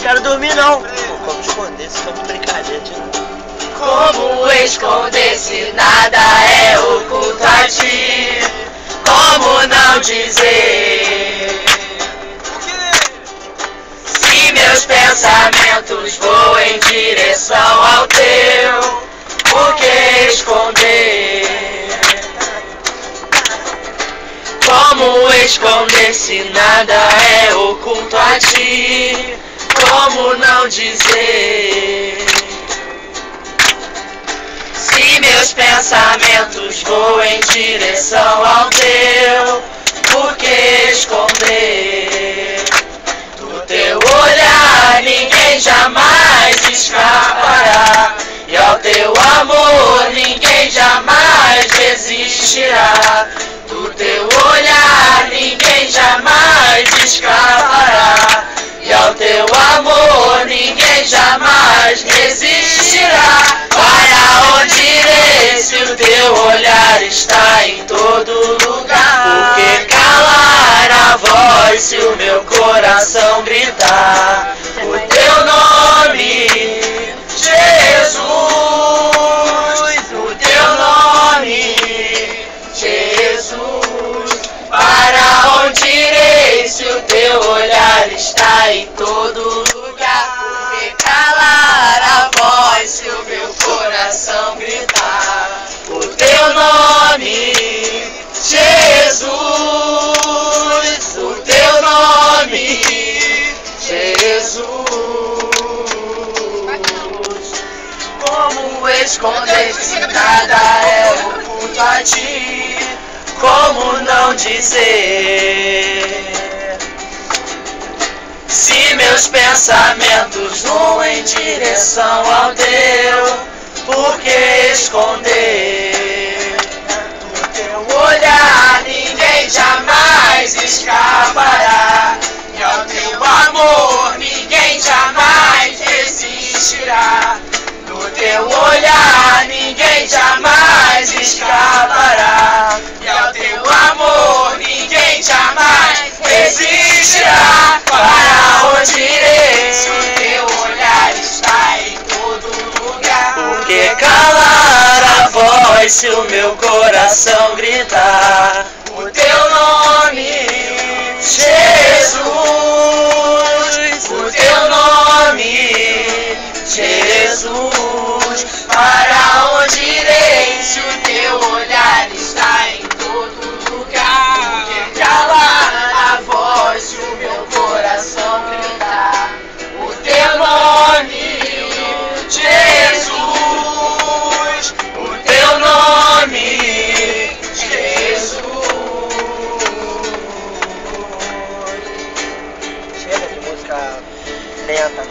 quero dormir não. Pô, como esconder se estamos brincadeira de novo? Como esconder se nada é oculto a ti? Como não dizer? Se meus pensamentos voam em direção ao teu, por que esconder? Como esconder se nada é oculto a ti? Como não dizer? Se meus pensamentos voam em direção ao teu, por que esconder? Do teu olhar ninguém jamais escapará, e ao teu amor ninguém jamais resistirá. Do teu olhar ninguém jamais escapará, e ao teu amor ninguém jamais resistirá. Para onde irei se o teu olhar está em todo lugar? Por que calar a voz se o meu coração gritar o teu nome, Jesus? O teu nome, Jesus. Para onde irei se o teu olhar está em todo lugar? Por que calar a voz se o meu coração gritar o teu nome, Jesus? O teu nome, Jesus. Como esconder se nada é oculto a ti? Como não dizer? Se meus pensamentos vão em direção ao teu, por que esconder? Do teu olhar ninguém jamais escapará, e ao teu amor ninguém jamais resistirá. Do teu olhar ninguém jamais escapará, e ao teu amor ninguém jamais resistirá. Para onde irei se o teu olhar está em todo lugar? Por que calar a voz se o meu coração gritar o teu nome, Jesus? O teu nome, Jesus. Para onde irei se o teu olhar está em todo lugar? Por que calar a voz se o meu coração gritar o teu nome, Jesus? O teu nome, Jesus. Chega de música lenta.